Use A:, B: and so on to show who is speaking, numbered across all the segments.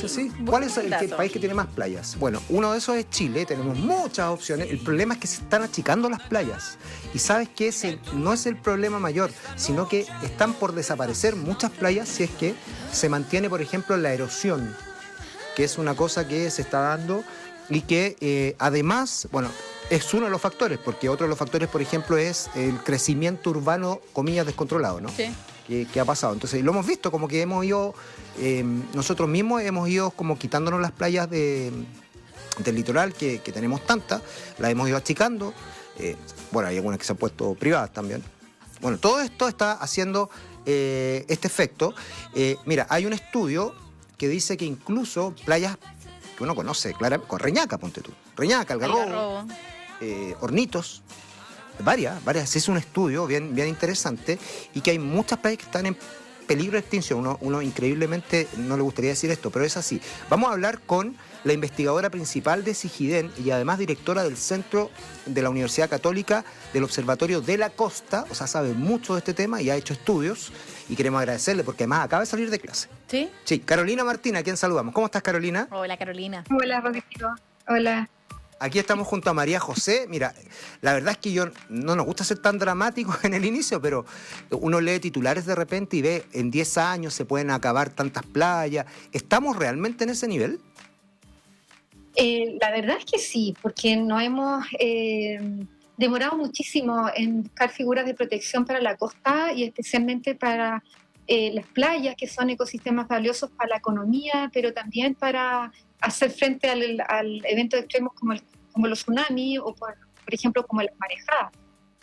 A: Sí. ¿Cuál es el país que tiene más playas? Bueno, uno de esos es Chile, tenemos muchas opciones. El problema es que se están achicando las playas. Y sabes que ese no es el problema mayor, sino que están por desaparecer muchas playas si es que se mantiene, por ejemplo, la erosión, que es una cosa que se está dando y que además, bueno, es uno de los factores, porque otro de los factores, por ejemplo, es el crecimiento urbano, comillas, descontrolado, ¿no? Sí. Que ha pasado. Entonces, lo hemos visto, como que hemos ido, nosotros mismos hemos ido como quitándonos las playas del litoral, que tenemos tantas, las hemos ido achicando. Bueno, hay algunas que se han puesto privadas también. Bueno, todo esto está haciendo este efecto. Mira, hay un estudio que dice que incluso playas que uno conoce, claro, con Reñaca, ponte tú. Reñaca, Algarrobo. Hornitos. Varias, es un estudio bien interesante y que hay muchas playas que están en peligro de extinción. Uno increíblemente no le gustaría decir esto, pero es así. Vamos a hablar con la investigadora principal de Sigiden y además directora del Centro de la Universidad Católica del Observatorio de la Costa, o sea, sabe mucho de este tema y ha hecho estudios y queremos agradecerle porque además acaba de salir de clase.
B: ¿Sí?
A: Sí, Carolina Martín, a quien saludamos. ¿Cómo estás, Carolina?
B: Hola, Carolina.
C: Hola, Rodrigo. Hola.
A: Aquí estamos junto a María José. Mira, la verdad es que no nos gusta ser tan dramáticos en el inicio, pero uno lee titulares de repente y ve en 10 años se pueden acabar tantas playas. ¿Estamos realmente en ese nivel?
C: La verdad es que sí, porque nos hemos demorado muchísimo en buscar figuras de protección para la costa y especialmente para las playas, que son ecosistemas valiosos para la economía, pero también para hacer frente al eventos extremos como los tsunamis o, por ejemplo, como las marejadas.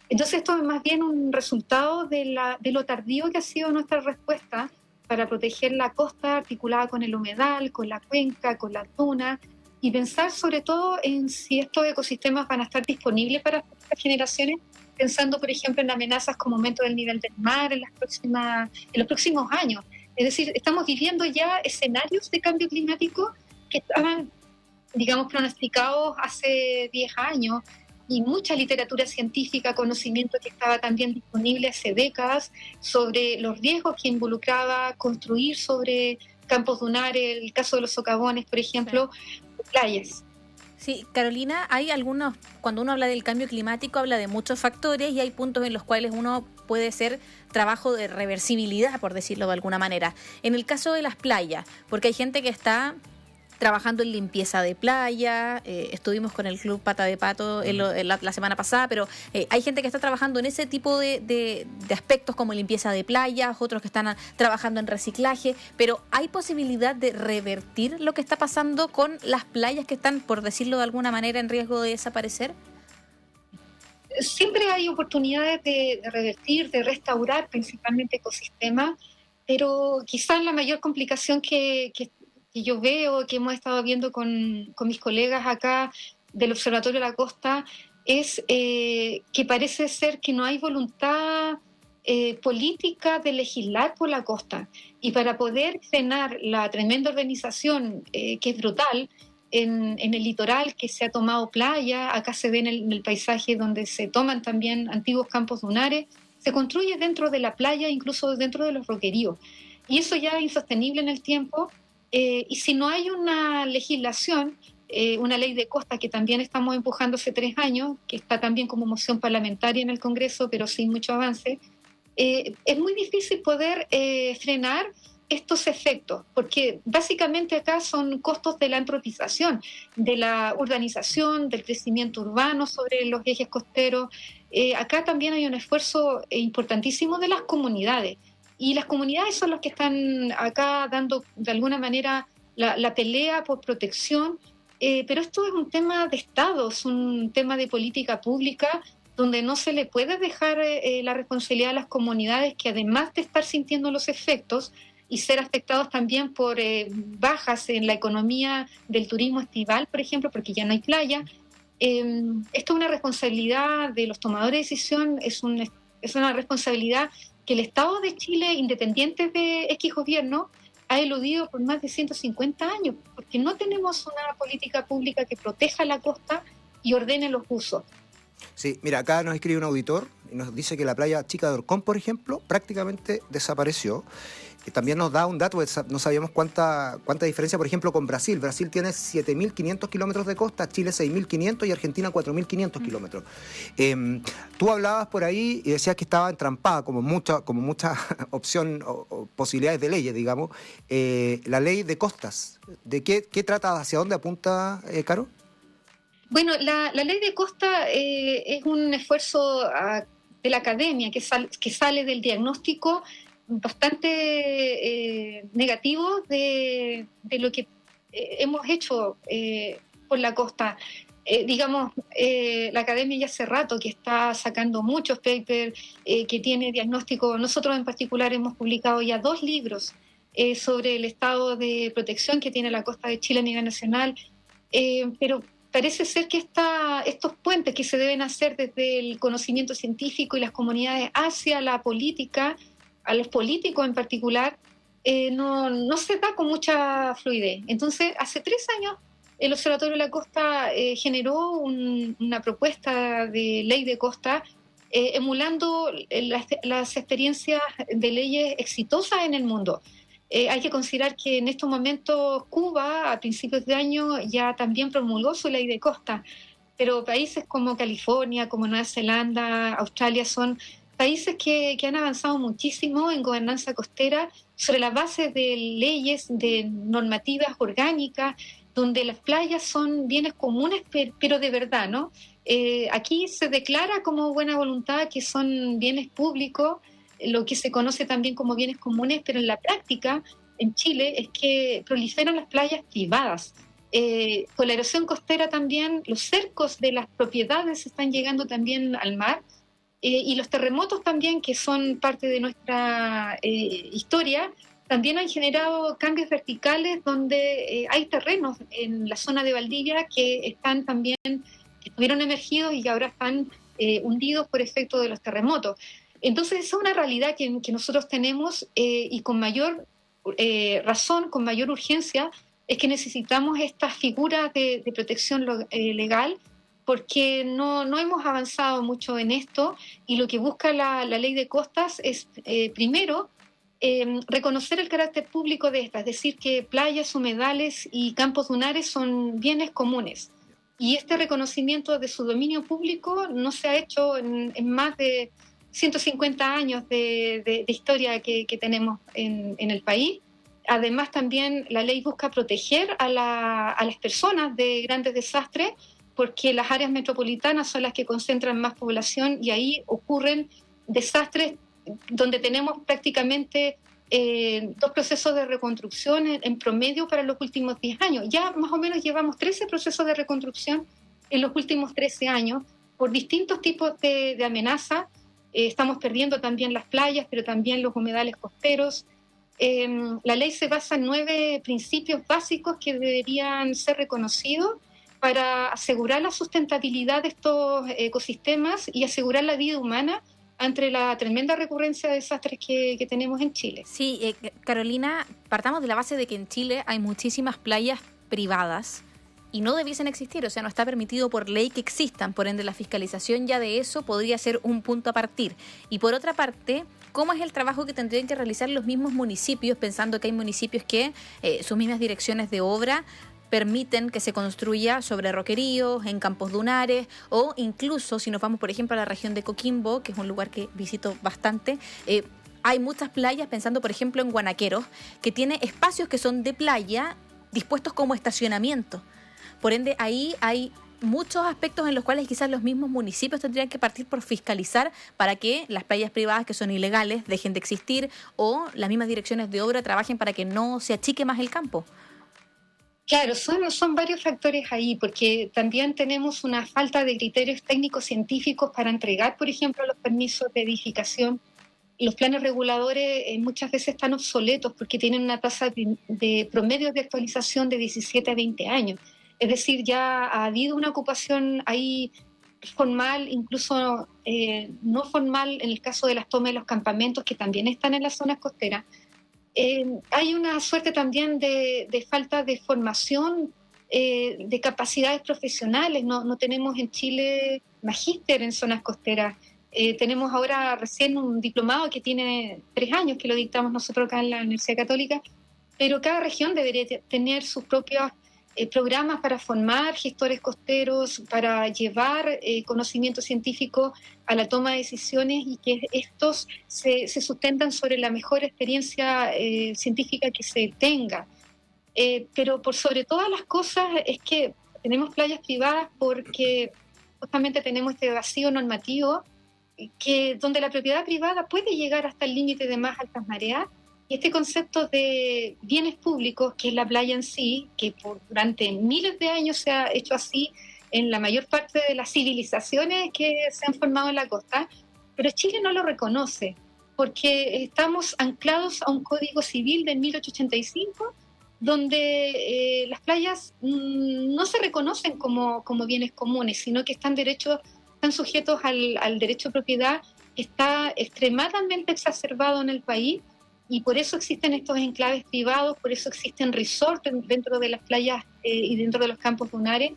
C: Entonces esto es más bien un resultado de lo tardío que ha sido nuestra respuesta para proteger la costa articulada con el humedal, con la cuenca, con la duna, y pensar sobre todo en si estos ecosistemas van a estar disponibles para estas generaciones, pensando, por ejemplo, en amenazas como aumento del nivel del mar en los próximos años. Es decir, estamos viviendo ya escenarios de cambio climático que estaban, digamos, pronosticados hace 10 años, y mucha literatura científica, conocimiento que estaba también disponible hace décadas sobre los riesgos que involucraba construir sobre campos dunares, el caso de los socavones, por ejemplo, playas.
B: Sí, Carolina, hay algunos, cuando uno habla del cambio climático, habla de muchos factores y hay puntos en los cuales uno puede hacer trabajo de reversibilidad, por decirlo de alguna manera. En el caso de las playas, porque hay gente que está trabajando en limpieza de playa, estuvimos con el Club Pata de Pato la semana pasada, pero hay gente que está trabajando en ese tipo de aspectos como limpieza de playas, otros que están trabajando en reciclaje, pero ¿hay posibilidad de revertir lo que está pasando con las playas que están, por decirlo de alguna manera, en riesgo de desaparecer?
C: Siempre hay oportunidades de revertir, de restaurar principalmente ecosistemas, pero quizás la mayor complicación que yo veo, que hemos estado viendo con mis colegas acá del Observatorio de la Costa, es que parece ser que no hay voluntad política de legislar por la costa. Y para poder frenar la tremenda urbanización, que es brutal, en el litoral, que se ha tomado playa, acá se ve en el paisaje donde se toman también antiguos campos dunares, se construye dentro de la playa, incluso dentro de los roqueríos. Y eso ya es insostenible en el tiempo. Y si no hay una legislación, una ley de costa que también estamos empujando hace 3 años, que está también como moción parlamentaria en el Congreso, pero sin mucho avance, es muy difícil poder frenar estos efectos, porque básicamente acá son costos de la antropización, de la urbanización, del crecimiento urbano sobre los ejes costeros. Acá también hay un esfuerzo importantísimo de las comunidades. Y las comunidades son las que están acá dando de alguna manera la pelea por protección, pero esto es un tema de Estado, es un tema de política pública donde no se le puede dejar la responsabilidad a las comunidades que, además de estar sintiendo los efectos y ser afectados también por bajas en la economía del turismo estival, por ejemplo, porque ya no hay playa, esto es una responsabilidad de los tomadores de decisión, es una responsabilidad que el Estado de Chile, independiente de X gobierno, ha eludido por más de 150 años, porque no tenemos una política pública que proteja la costa y ordene los usos.
A: Sí, mira, acá nos escribe un auditor y nos dice que la playa Chica de Orcón, por ejemplo, prácticamente desapareció. también nos da un dato, no sabíamos cuánta diferencia, por ejemplo, con Brasil. Brasil tiene 7.500 kilómetros de costa, Chile 6.500 y Argentina 4.500 kilómetros. Tú hablabas por ahí y decías que estaba entrampada, como mucha opción o posibilidades de leyes, digamos, la ley de costas. ¿De qué trata, hacia dónde apunta, Caro?
C: Bueno, la ley de costa es un esfuerzo de la academia que sale del diagnóstico bastante negativo de lo que hemos hecho por la costa. La academia ya hace rato que está sacando muchos papers, que tiene diagnóstico. Nosotros en particular hemos publicado ya 2 libros sobre el estado de protección que tiene la costa de Chile a nivel nacional, pero parece ser que estos puentes que se deben hacer desde el conocimiento científico y las comunidades hacia la política, a los políticos en particular, no se da con mucha fluidez. Entonces, hace 3 años, el Observatorio de la Costa generó una propuesta de ley de costa emulando las experiencias de leyes exitosas en el mundo. Hay que considerar que en estos momentos Cuba, a principios de año, ya también promulgó su ley de costa, pero países como California, como Nueva Zelanda, Australia, son países que han avanzado muchísimo en gobernanza costera sobre la base de leyes, de normativas orgánicas, donde las playas son bienes comunes, pero de verdad, ¿no? Aquí se declara como buena voluntad que son bienes públicos, lo que se conoce también como bienes comunes, pero en la práctica, en Chile, es que proliferan las playas privadas. Con la erosión costera también, los cercos de las propiedades están llegando también al mar, y los terremotos también, que son parte de nuestra historia, también han generado cambios verticales donde hay terrenos en la zona de Valdivia que están también, que estuvieron emergidos y que ahora están hundidos por efecto de los terremotos. Entonces, esa es una realidad que nosotros tenemos y con mayor razón, con mayor urgencia, es que necesitamos estas figuras de protección legal, porque no hemos avanzado mucho en esto, y lo que busca la ley de costas es, primero, reconocer el carácter público de estas, es decir, que playas, humedales y campos dunares son bienes comunes. Y este reconocimiento de su dominio público no se ha hecho en más de 150 años de historia que tenemos en el país. Además, también la ley busca proteger a las personas de grandes desastres, porque las áreas metropolitanas son las que concentran más población y ahí ocurren desastres donde tenemos prácticamente 2 procesos de reconstrucción en promedio para los últimos 10 años. Ya más o menos llevamos 13 procesos de reconstrucción en los últimos 13 años por distintos tipos de amenazas. Estamos perdiendo también las playas, pero también los humedales costeros. La ley se basa en 9 principios básicos que deberían ser reconocidos para asegurar la sustentabilidad de estos ecosistemas y asegurar la vida humana ante la tremenda recurrencia de desastres que tenemos en Chile.
B: Sí, Carolina, partamos de la base de que en Chile hay muchísimas playas privadas y no debiesen existir, o sea, no está permitido por ley que existan, por ende la fiscalización ya de eso podría ser un punto a partir. Y por otra parte, ¿cómo es el trabajo que tendrían que realizar los mismos municipios, pensando que hay municipios que sus mismas direcciones de obra permiten que se construya sobre roqueríos, en campos dunares, o incluso si nos vamos, por ejemplo, a la región de Coquimbo, que es un lugar que visito bastante, hay muchas playas, pensando por ejemplo en Guanaqueros, que tiene espacios que son de playa dispuestos como estacionamiento. Por ende, ahí hay muchos aspectos en los cuales quizás los mismos municipios tendrían que partir por fiscalizar para que las playas privadas que son ilegales dejen de existir, o las mismas direcciones de obra trabajen para que no se achique más el campo.
C: Claro, son varios factores ahí, porque también tenemos una falta de criterios técnicos científicos para entregar, por ejemplo, los permisos de edificación. Los planes reguladores muchas veces están obsoletos porque tienen una tasa de promedio de actualización de 17 a 20 años. Es decir, ya ha habido una ocupación ahí formal, incluso no formal, en el caso de las tomas de los campamentos, que también están en las zonas costeras. Hay una suerte también de falta de formación, de capacidades profesionales. No tenemos en Chile magíster en zonas costeras. Tenemos ahora recién un diplomado que tiene 3 años, que lo dictamos nosotros acá en la Universidad Católica, pero cada región debería tener sus propios programas para formar gestores costeros, para llevar conocimiento científico a la toma de decisiones y que estos se sustentan sobre la mejor experiencia científica que se tenga. Pero por sobre todas las cosas es que tenemos playas privadas porque justamente tenemos este vacío normativo donde la propiedad privada puede llegar hasta el límite de más altas mareas. Y este concepto de bienes públicos, que es la playa en sí, que durante miles de años se ha hecho así en la mayor parte de las civilizaciones que se han formado en la costa, pero Chile no lo reconoce, porque estamos anclados a un código civil de 1885, donde las playas no se reconocen como bienes comunes, sino que están sujetos al derecho de propiedad, que está extremadamente exacerbado en el país. Y por eso existen estos enclaves privados, por eso existen resorts dentro de las playas y dentro de los campos dunares.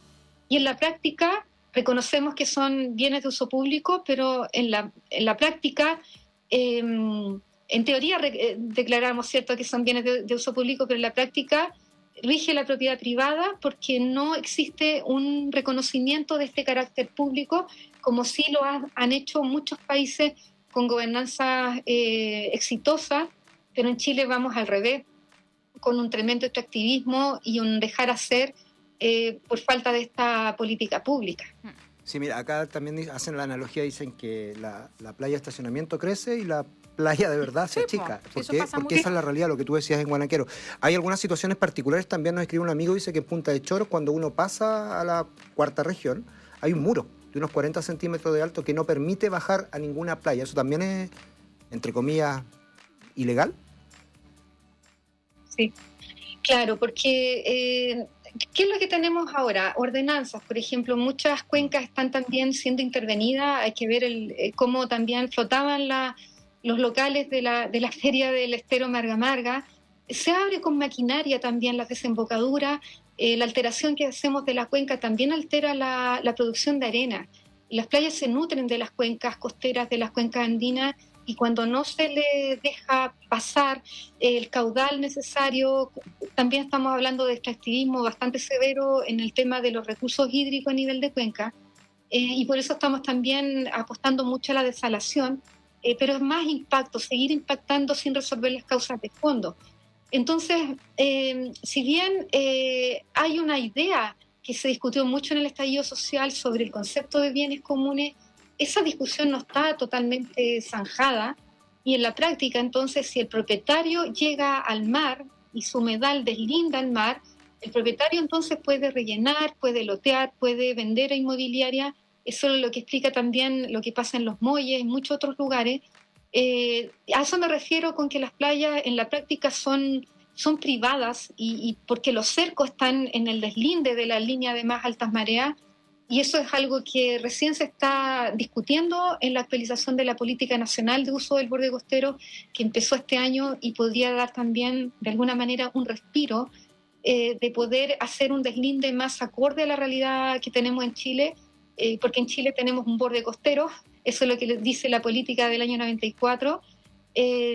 C: Y en la práctica reconocemos que son bienes de uso público, pero en la práctica, en teoría declaramos, ¿cierto?, que son bienes de uso público, pero en la práctica rige la propiedad privada porque no existe un reconocimiento de este carácter público, como sí lo han hecho muchos países con gobernanza exitosa. Pero en Chile vamos al revés, con un tremendo extractivismo y un dejar hacer por falta de esta política pública.
A: Sí, mira, acá también hacen la analogía, dicen que la playa de estacionamiento crece y la playa de verdad se achica. Porque esa es la realidad, lo que tú decías en Guanaquero. Hay algunas situaciones particulares, también nos escribe un amigo, dice que en Punta de Choros, cuando uno pasa a la cuarta región, hay un muro de unos 40 centímetros de alto que no permite bajar a ninguna playa. Eso también es, entre comillas, ilegal.
C: Sí, claro, porque ¿qué es lo que tenemos ahora? Ordenanzas, por ejemplo, muchas cuencas están también siendo intervenidas. Hay que ver cómo también flotaban los locales de la feria del estero Marga Marga. Se abre con maquinaria también las desembocaduras. La alteración que hacemos de la cuenca también altera la producción de arena. Las playas se nutren de las cuencas costeras, de las cuencas andinas, y cuando no se le deja pasar el caudal necesario, también estamos hablando de extractivismo bastante severo en el tema de los recursos hídricos a nivel de cuenca, y por eso estamos también apostando mucho a la desalación, pero es más impacto, seguir impactando sin resolver las causas de fondo. Entonces, si bien hay una idea que se discutió mucho en el estallido social sobre el concepto de bienes comunes, esa discusión no está totalmente zanjada, y en la práctica, entonces, si el propietario llega al mar y su humedal deslinda al mar, el propietario entonces puede rellenar, puede lotear, puede vender a inmobiliaria. Eso es lo que explica también lo que pasa en los muelles, en muchos otros lugares. A eso me refiero con que las playas en la práctica son privadas, y porque los cercos están en el deslinde de la línea de más altas mareas. Y eso es algo que recién se está discutiendo en la actualización de la Política Nacional de Uso del Borde Costero, que empezó este año y podría dar también, de alguna manera, un respiro de poder hacer un deslinde más acorde a la realidad que tenemos en Chile, porque en Chile tenemos un borde costero, eso es lo que dice la política del año 94,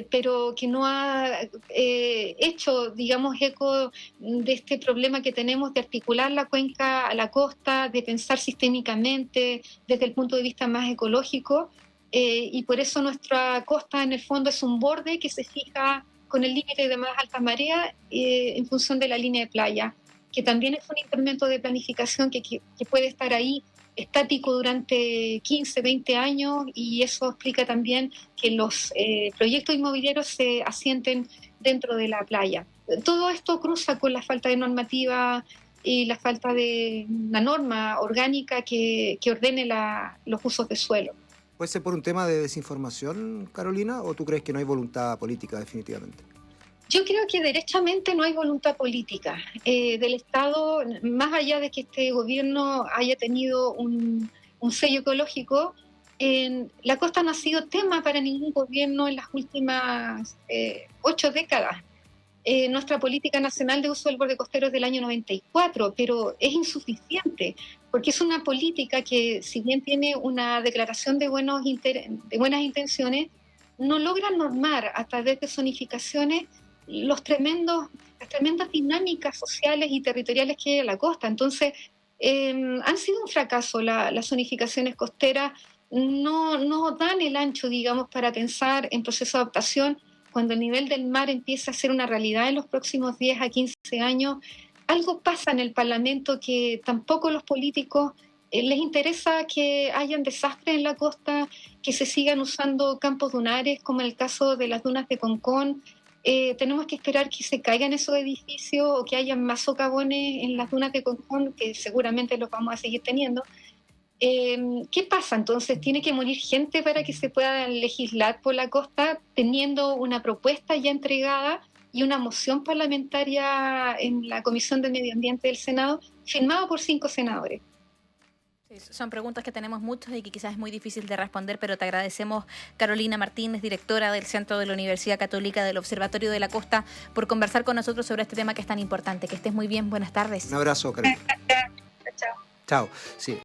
C: pero que no ha hecho, digamos, eco de este problema que tenemos de articular la cuenca a la costa, de pensar sistémicamente desde el punto de vista más ecológico, y por eso nuestra costa en el fondo es un borde que se fija con el límite de más alta marea en función de la línea de playa, que también es un instrumento de planificación que puede estar ahí estático durante 15, 20 años, y eso explica también que los proyectos inmobiliarios se asienten dentro de la playa. Todo esto cruza con la falta de normativa y la falta de una norma orgánica que ordene los usos de suelo.
A: ¿Puede ser por un tema de desinformación, Carolina, o tú crees que no hay voluntad política definitivamente?
C: Yo creo que derechamente no hay voluntad política del Estado, más allá de que este gobierno haya tenido un sello ecológico. La costa no ha sido tema para ningún gobierno en las últimas 8 décadas. Nuestra política nacional de uso del borde costero es del año 94, pero es insuficiente, porque es una política que, si bien tiene una declaración de buenas intenciones, no logra normar a través de zonificaciones las tremendas dinámicas sociales y territoriales que hay en la costa. Entonces, han sido un fracaso las zonificaciones costeras, no dan el ancho, digamos, para pensar en proceso de adaptación. Cuando el nivel del mar empieza a ser una realidad en los próximos 10 a 15 años, algo pasa en el Parlamento que tampoco los políticos les interesa que hayan desastres en la costa, que se sigan usando campos dunares, como en el caso de las dunas de Concón. Tenemos que esperar que se caigan esos edificios o que haya más socavones en las dunas de Concón, que seguramente los vamos a seguir teniendo. ¿Qué pasa? Entonces, ¿tiene que morir gente para que se pueda legislar por la costa, teniendo una propuesta ya entregada y una moción parlamentaria en la Comisión de Medio Ambiente del Senado, firmada por 5 senadores?
B: Son preguntas que tenemos muchas y que quizás es muy difícil de responder, pero te agradecemos, Carolina Martínez, directora del Centro de la Universidad Católica del Observatorio de la Costa, por conversar con nosotros sobre este tema que es tan importante. Que estés muy bien, buenas tardes.
A: Un abrazo, Carolina.
C: Chao.
A: Chao. Sí.